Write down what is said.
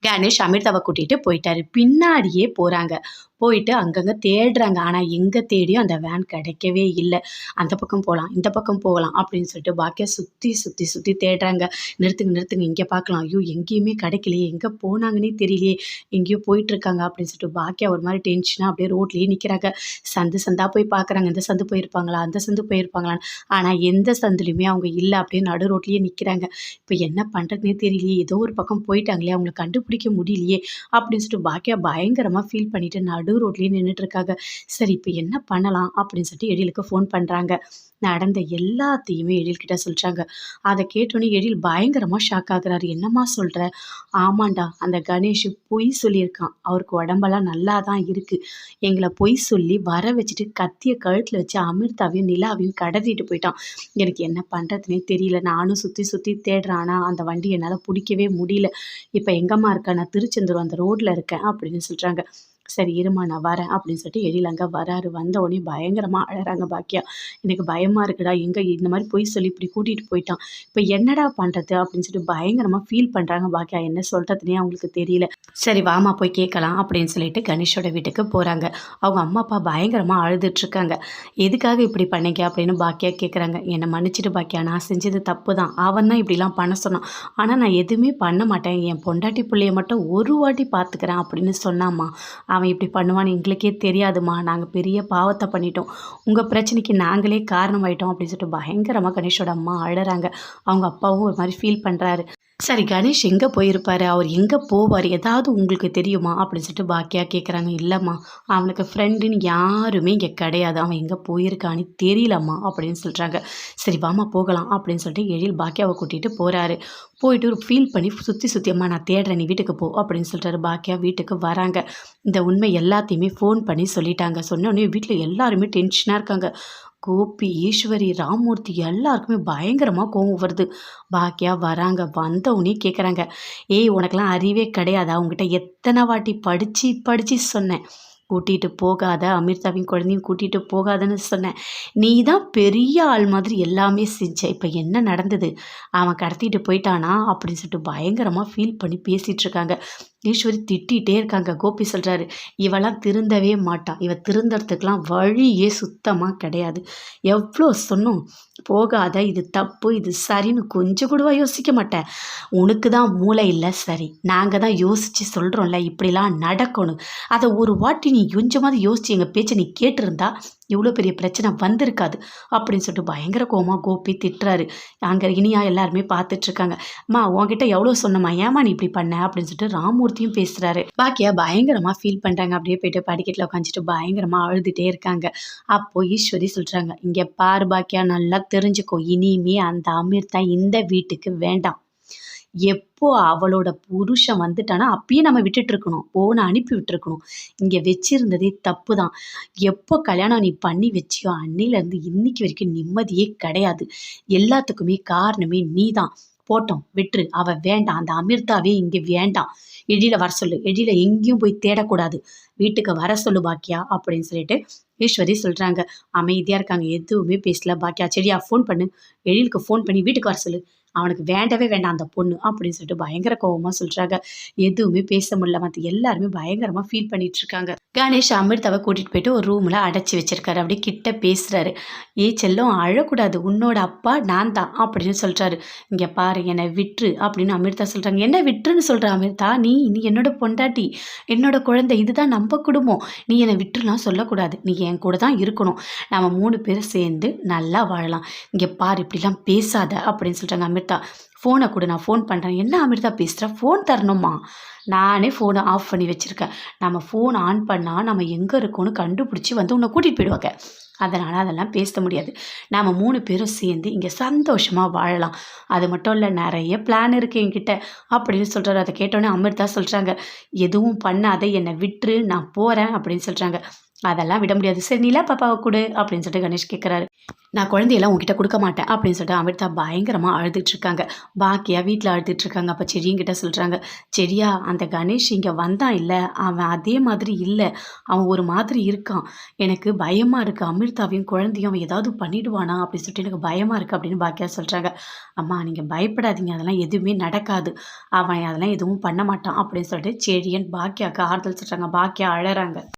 கணேஷ் அமிர்தாவை கூட்டிட்டு போயிட்டாரு. பின்னாடியே போறாங்க. போயிட்டு அங்கங்க தேடுறாங்க. ஆனா எங்க தேடியும் அந்த வேன் கிடைக்கவே இல்ல. அந்த பக்கம் போலாம், இந்த பக்கம் போகலாம் அப்படின்னு சொல்லிட்டு பாக்கியா சுத்தி சுத்தி சுத்தி தேடுறாங்க. நிறுத்துங்க, நிறுத்துங்க இங்க பார்க்கலாம். ஐயோ! எங்கேயுமே கிடைக்கலையே. எங்க போனாங்கன்னே தெரியலையே. எங்கேயோ போயிட்டுருக்காங்க அப்படின்னு சொல்லிட்டு பாக்கியா ஒரு மாரி டென்ஷனா அப்படியே ரோட்லயே நிக்கிறாங்க. சந்து சந்தா போய் பார்க்குறாங்க. இந்த சந்து போயிருப்பாங்களா? அந்த சந்து போயிருப்பாங்களான்னு. ஆனா எந்த சந்துலயுமே அவங்க இல்ல. அப்படியே நடு ரோட்லயே நிக்கிறாங்க. இப்ப என்ன பண்றதுன்னே தெரியலையே. ஏதோ ஒரு பக்கம் போயிட்டாங்களே. அவங்கள கண்டுபிடிக்க முடியலையே அப்படின்னு சொல்லிட்டு பாக்கியா பயங்கரமா ஃபீல் பண்ணிட்டு நடு ரோட்லயே நின்னுட்டு இருக்காங்க. சரி இப்ப என்ன பண்ணலாம் அப்படின்னு சொல்லிட்டு எழிலுக்கு ஃபோன் பண்றாங்க. நடந்த எல்லாத்தையுமே எழில்கிட்ட சொல்றாங்க. அத கேட்டோனே எழில் பயங்கரமா ஷாக் ஆகுறாரு. என்னம்மா சொல்ற? ஆமாண்டா அந்த கணேஷ் பொய் சொல்லியிருக்கான். அவருக்கு உடம்பெல்லாம் நல்லா தான் இருக்கு. எங்கள பொய் சொல்லி வர வச்சுட்டு கத்திய கழுத்துல வச்சு அமிர்தாவையும் நிலாவையும் கடத்திட்டு போயிட்டான். எனக்கு என்ன பண்றதுன்னே தெரியல. நானும் சுத்தி சுத்தி தேடுறேன். ஆனா அந்த வண்டி என்னால புடிக்கவே முடியல. இப்ப எங்கம்மா இருக்க? நான் திருச்செந்தூர் அந்த ரோட்ல இருக்கேன் அப்படின்னு சொல்றாங்க. சரி இரும்மா நான் வரேன் அப்படின்னு சொல்லிட்டு எழில் அங்க வராரு. வந்த உடனே பயங்கரமா அழறாங்க பாக்கியா. எனக்கு பயமா இருக்குடா. எங்க இந்த மாரி பொய் சொல்லி இப்படி கூட்டிட்டு போயிட்டான். இப்ப என்னடா பண்றது? அப்படின்னு சொல்லிட்டு பயங்கரமா ஃபீல் பண்றாங்க பாக்கியா. என்ன சொல்றதுன்னே அவங்களுக்கு தெரியல. சரி வாம்மா போய் கேட்கலாம் அப்படின்னு சொல்லிட்டு கணேஷோட வீட்டுக்கு போறாங்க. அவங்க அம்மா, அப்பா பயங்கரமா அழுதுட்டு இருக்காங்க. எதுக்காக இப்படி பண்ணீங்க அப்படின்னு பாக்கியா கேட்குறாங்க. என்னை மன்னிச்சிடு பாக்கியா. நான் செஞ்சது தப்பு தான். அவன் தான் இப்படிலாம் பண்ண சொன்னான். ஆனா நான் எதுவுமே பண்ண மாட்டேன். என் பொண்டாட்டி புள்ளைய மட்டும் ஒரு வாட்டி பார்த்துக்கிறேன் அப்படின்னு சொன்னாம்மா. அவன் இப்படி பண்ணுவான்னு எங்களுக்கே தெரியாதும்மா. நாங்க பெரிய பாவத்த பண்ணிட்டோம். உங்க பிரச்சனைக்கு நாங்களே காரணமாயிட்டோம் அப்படின்னு சொல்லிட்டு பயங்கரமா கணேஷோட அம்மா அழறாங்க. அவங்க அப்பாவும் ஒரு மாரி ஃபீல் பண்றாரு. சரி கணேஷ் எங்க போயிருப்பாரு? அவர் எங்க போவாரு? ஏதாவது உங்களுக்கு தெரியுமா? அப்படின்னு சொல்லிட்டு பாக்கியா கேட்குறாங்க. இல்லம்மா, அவனுக்கு ஃப்ரெண்டுன்னு யாருமே இங்க கிடையாது. அவன் எங்க போயிருக்கான்னு தெரியலம்மா அப்படின்னு சொல்றாங்க. சரி வாம்மா போகலாம் அப்படின்னு சொல்லிட்டு எழில் பாக்கியாவை கூட்டிட்டு போறாரு. போயிட்டு ஒரு ஃபீல் பண்ணி சுத்தி சுத்தி அம்மா நான் தேடுறேன் நீ வீட்டுக்கு போ அப்படின்னு சொல்றாரு. பாக்கியா வீட்டுக்கு வராங்க. இந்த உண்மை எல்லாத்தையுமே ஃபோன் பண்ணி சொல்லிட்டாங்க. சொன்ன உடனே வீட்ல எல்லாருமே டென்ஷனா இருக்காங்க. கோபி, ஈஸ்வரி, ராமூர்த்தி எல்லாருக்குமே பயங்கரமா கோவம் வருது. பாக்கியா வராங்க. வந்தவுடனே கேட்குறாங்க. ஏய் உனக்கெல்லாம் அறிவே கிடையாதா? உன்கிட்ட எத்தனை வாட்டி படிச்சு படிச்சு சொன்னேன். கூட்டிட்டு போகாத, அமிர்தாவையும் குழந்தையும் கூட்டிட்டு போகாதன்னு சொன்னேன். நீ தான் பெரிய ஆள் மாதிரி எல்லாமே செஞ்ச. இப்ப என்ன நடந்தது? அவன் கடத்திட்டு போயிட்டானா? அப்படின்னு சொல்லிட்டு பயங்கரமா ஃபீல் பண்ணி பேசிட்டு இருக்காங்க. ஈஸ்வரி திட்டிகிட்டே இருக்காங்க. கோபி சொல்றாரு. இவெல்லாம் திருந்தவே மாட்டான். இவ திருந்தறதுக்கெல்லாம் வழியே சுத்தமா கிடையாது. எவ்வளோ சொன்னோம். போகாத, இது தப்பு, இது சரின்னு கொஞ்சம் கூடவா யோசிக்க மாட்டேன். உனக்கு தான் மூளை இல்ல சரி. நாங்க தான் யோசிச்சு சொல்றோம்ல இப்படிலாம் நடக்கணும். அத ஒரு வாட்டி நீ கொஞ்சமாவது யோசிச்சு எங்க பேச்ச நீ கேட்டிருந்தா இவ்வளோ பெரிய பிரச்சனை வந்திருக்காது அப்படின்னு சொல்லிட்டு பயங்கர கோவமா கோபி திட்டுறாரு. அங்க இனியா எல்லாருமே பார்த்துட்டு இருக்காங்க. அம்மா உன்கிட்ட எவ்வளோ சொன்னம்மா, ஏம்மா நீ இப்படி பண்ண அப்படின்னு சொல்லிட்டு ராமூர்த்தியும் பேசுறாரு. பாக்கியா பயங்கரமா ஃபீல் பண்றாங்க. அப்படியே போயிட்டு படிக்கட்டில் உட்காந்துட்டு பயங்கரமா அழுதுட்டே இருக்காங்க. அப்போ ஈஸ்வரி சொல்றாங்க. இங்க பாரு பாக்கியா நல்லா தெரிஞ்சுக்கோ. இனிமே அந்த அமிர்தா இந்த வீட்டுக்கு வேண்டாம். எப்போ அவளோட புருஷன் வந்துட்டானா அப்பயே நம்ம விட்டுட்டு இருக்கணும். போன அனுப்பி விட்டுருக்கணும். இங்க வச்சிருந்ததே தப்பு தான். எப்போ கல்யாணம் நீ பண்ணி வச்சியோ அன்னையிலேருந்து இன்னைக்கு வரைக்கும் நிம்மதியே கிடையாது. எல்லாத்துக்குமே காரணமே நீ தான். போட்டோம் விட்டுரு. அவ வேண்டாம். அந்த அமிர்தாவே இங்க வேண்டாம். எழில வர சொல்லு. எழில எங்கேயும் போய் தேடக்கூடாது. வீட்டுக்கு வர சொல்லு பாக்கியா அப்படின்னு சொல்லிட்டு ஈஸ்வரி சொல்றாங்க. அமைதியா இருக்காங்க. எதுவுமே பேசல பாக்கியா. சரியா ஃபோன் பண்ணு. எழிலுக்கு ஃபோன் பண்ணி வீட்டுக்கு வர சொல்லு. அவனுக்கு வேண்டவே வேண்டாம் அந்த பொண்ணு அப்படின்னு சொல்லிட்டு பயங்கர கோவமா சொல்றாங்க. எதுவுமே பேச முடியல. மத்த எல்லாருமே பயங்கரமா ஃபீல் பண்ணிட்டு இருக்காங்க. கணேஷ் அமிர்தாவை கூட்டிட்டு போயிட்டு ஒரு ரூம்ல அடைச்சி வச்சிருக்காரு. அப்படியே கிட்ட பேசுறாரு. ஏய் செல்லம் அழக்கூடாது. உன்னோட அப்பா நான் தான் அப்படின்னு சொல்றாரு. இங்க பாரு என்னை விட்டுரு அப்படின்னு அமிர்தா சொல்றாங்க. என்ன விட்டுருன்னு சொல்ற அமிர்தா? நீ நீ என்னோட பொண்டாட்டி, என்னோட குழந்தை. இதுதான் நம்ம குடும்பம். நீ என்னை விட்டுருலாம் சொல்லக்கூடாது. நீ என் கூட தான் இருக்கணும். நம்ம 3 பேரும் சேர்ந்து நல்லா வாழலாம். இங்க பாரு இப்படிலாம் பேசாத அப்படின்னு சொல்றாங்க அமிர்தா. ஃபோனை கொடு நான் ஃபோன் பண்ணுறேன். என்ன அமிர்தா பேசுகிற? ஃபோன் தரணுமா? நானே ஃபோனை ஆஃப் பண்ணி வச்சுருக்கேன். நம்ம ஃபோன் ஆன் பண்ணால் நம்ம எங்கே இருக்கோன்னு கண்டுபிடிச்சி வந்து உன்னை கூட்டிகிட்டு போயிடுவாங்க. அதனால் அதெல்லாம் பேச முடியாது. நம்ம 3 பேரும் சேர்ந்து இங்கே சந்தோஷமாக வாழலாம். அது மட்டும் இல்லை நிறைய பிளான் இருக்குது என்கிட்ட அப்படின்னு சொல்கிறாரு. அதை கேட்டோன்னே அமிர்தா சொல்கிறாங்க. எதுவும் பண்ணாத என்னை விட்டுரு நான் போகிறேன் அப்படின்னு சொல்கிறாங்க. அதெல்லாம் விட முடியாது. சரி நிலா பாப்பாவ குடு அப்படின்னு சொல்லிட்டு கணேஷ் கேட்குறாரு. நான் குழந்தையெல்லாம் உன்கிட்ட குடுக்க மாட்டேன் அப்படின்னு சொல்லிட்டு அமிர்தா பயங்கரமா அழுதுட்டுருக்காங்க. பாக்கியா வீட்ல அழுதுட்டுருக்காங்க. அப்ப செடியன்கிட்ட சொல்றாங்க, "செடியா அந்த கணேஷ் இங்க வந்தான் இல்ல, அவன் அதே மாதிரி இல்ல. அவன் ஒரு மாதிரி இருக்கான். எனக்கு பயமா இருக்கு. அமிர்தாவையும் குழந்தையும் அவன் ஏதாவது பண்ணிடுவானா? அப்படின்னு சொல்லிட்டு எனக்கு பயமா இருக்கு" அப்படின்னு பாக்கியா சொல்றாங்க. "அம்மா நீங்க பயப்படாதீங்க. அதெல்லாம் எதுவுமே நடக்காது. அவன் அதெல்லாம் எதுவும் பண்ண மாட்டான்" அப்படின்னு சொல்லிட்டு செடியன் பாக்கியாவுக்கு ஆறுதல் சொல்றாங்க. பாக்கியா அழறாங்க.